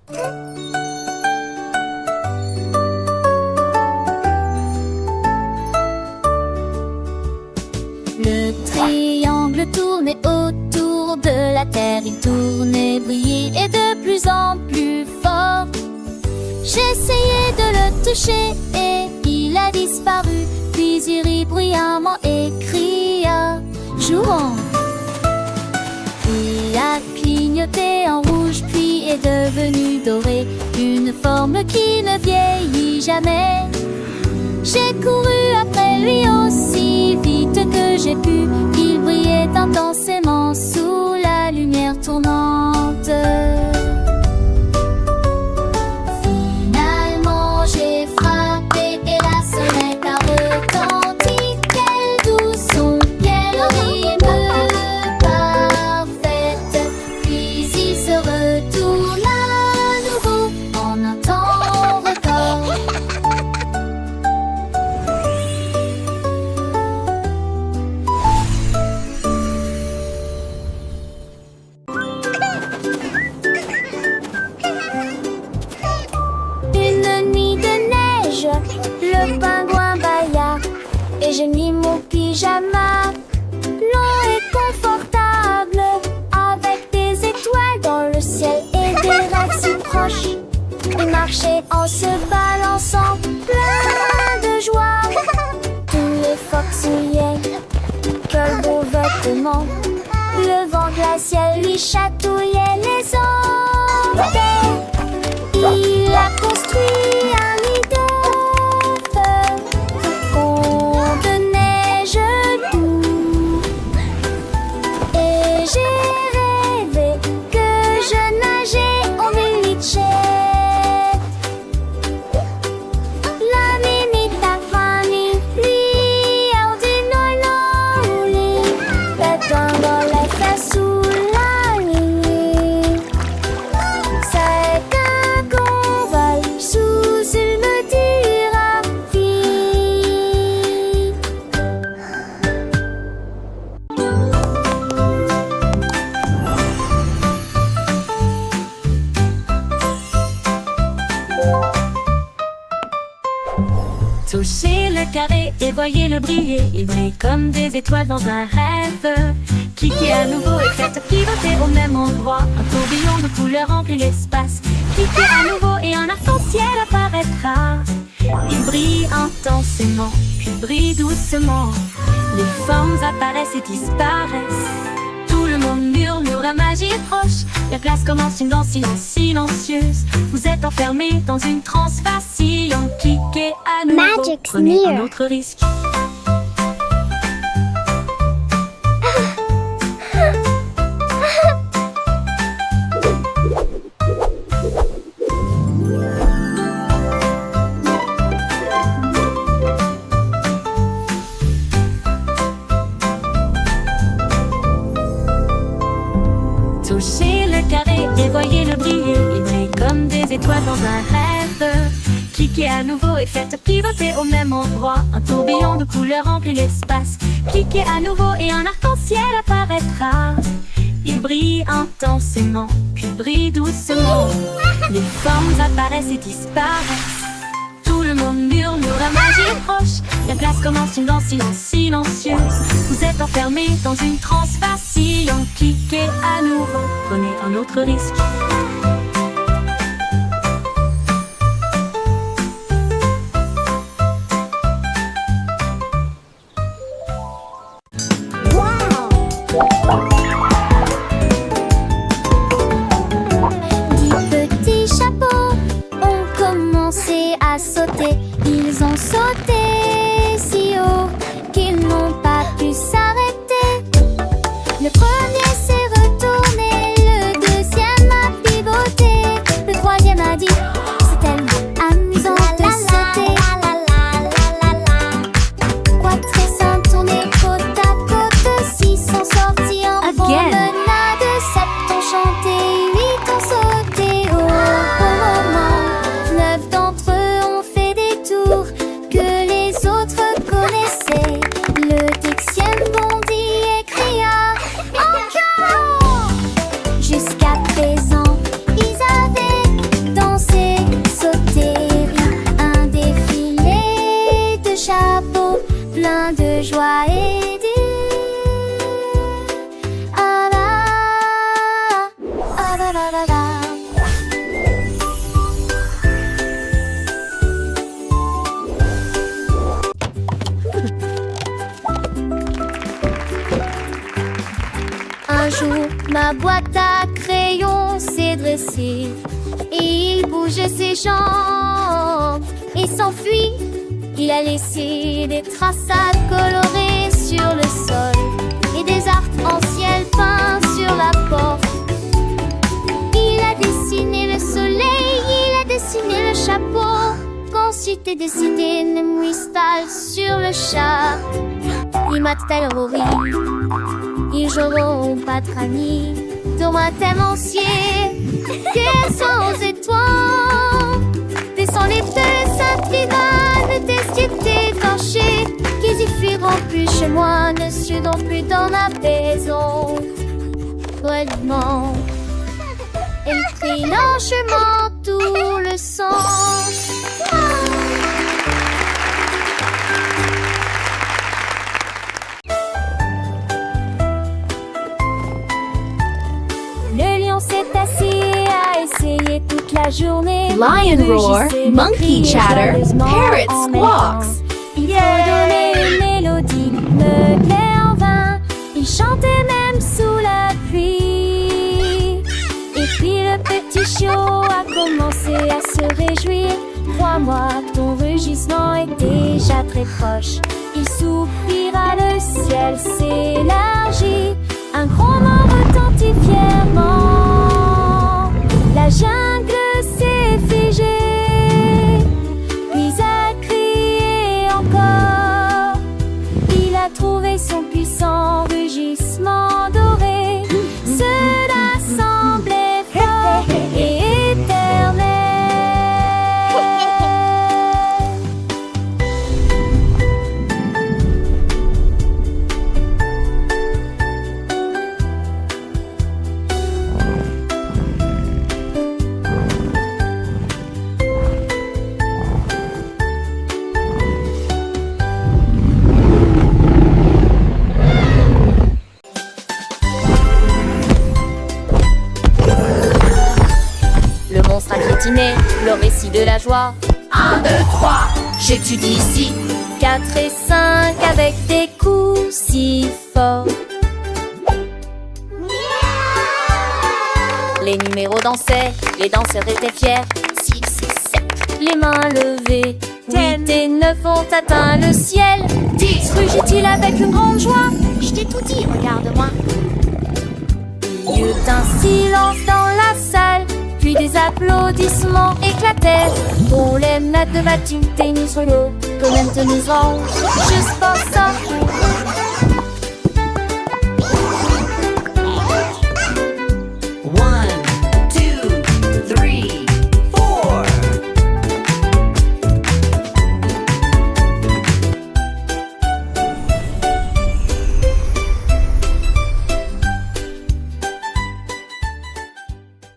Le triangle tournait autour de la terre. Il tournait, brillait et de plus en plus fort. J'essayais de le toucher et il a disparu. Puis il rit bruyamment et cria « Jouons !» Il a clignoté en rouge puis est devenu doré, une forme qui ne vieillit jamais. J'ai couru après lui aussi vite que j'ai pu. Il brillait intensément sous la lumière tournante. Finalement j'ai frappé et la sonnette a retenti. Quel doux son, quelle rime parfaite. Puis il se retourne à nouveau en un temps record. Une nuit de neige, le pingouin bâilla et je mis mon pyjama long et confortable, avec des étoiles dans le ciel et des rêves si proches. Il marchait en se balançant, plein de joie. Tous les phoques souillaient, quel beau vêtement. Le vent glacial lui chatouillait les orteils. Il a construit un nid d'œufs, fond de neige doux. Et j'ai rêvé que je nageais au Militchett. La mimita Fanny, lui, ordinololi, pétant les fesses sous la nuit. C'est qu'un convoi sous une thérapie. Touchez le carré et voyez-le briller. Il brille comme des étoiles dans un rêve. Cliquez à nouveau et faites pivoter au même endroit. Un tourbillon de couleurs remplit l'espace. Cliquez à nouveau et un arc-en-ciel apparaîtra. Il brille intensément, puis brille doucement. Les formes apparaissent et disparaissent. Tout le monde murmure, la magie est proche. La classe commence une danse silencieuse. Vous êtes enfermés dans une transe vacillante. Cliquez à nouveau, Magic prenez sneer. un autre risque. Touchez le carré et voyez-le briller. Il brille comme des étoiles dans un rêve. Cliquez à nouveau et faites pivoter au même endroit. Un tourbillon de couleurs remplit l'espace. Cliquez à nouveau et un arc-en-ciel apparaîtra. Il brille intensément, puis brille doucement. Les formes apparaissent et disparaissent. Tout le monde murmure, la magie est proche. La classe commence une danse silencieuse. Vous êtes enfermés dans une transe vacillante. Cliquez à nouveau, prenez un autre risque. Dix petits chapeaux ont commencé à sauter. Ils ont sauté si haut qu'ils n'ont pas pu s'arrêter. Le premier s'est retourné, le deuxième a pivoté. Ma boîte à crayons s'est dressée et il bougeait ses jambes et s'enfuit. Il a laissé des traçades colorées sur le sol et des arcs-en-ciel peints sur la porte. Il a dessiné le soleil, il a dessiné le chapeau. Ensuite, il a dessiné une moustache sur le chat. Il m'a terrorisé. Ils joueront pas de amis dans ma thème entier. Que sans étoiles, descends les deux intrigants, des sociétés tranchées, qu'ils y fuiront plus chez moi, ne seront plus dans la maison. Vraiment, elle crie lâchement tout le sens. Le lion s'est assis et a essayé toute la journée. Lion roar, monkey chatter, parrot squawks. Il faut donner une mélodie, me plaît en vain. Il chantait même sous la pluie. Et puis le petit chiot a commencé à se réjouir. Crois-moi, ton rugissement est déjà très proche. Il soupira, le ciel s'élargit. Un grondement retentit fièrement. La jungle s'est figée, puis a crié encore. Il a trouvé son puissant rugissement doré. Cela semblait fort et éternel. Le monstre a piétiné le récit de la joie. 1, 2, 3, j'étudie ici. 4 et 5 avec des coups si forts. Les numéros dansaient, les danseurs étaient fiers. 6 et 7, les mains levées. 8 et 9 ont atteint le ciel. 10, rugit-il avec une grande joie. Je t'ai tout dit, regarde-moi. Il y eut un silence dans la salle. Puis des applaudissements éclatèrent. Pour les maîtres de battu, tennis sur l'eau, comme un tennis orange. Juste pour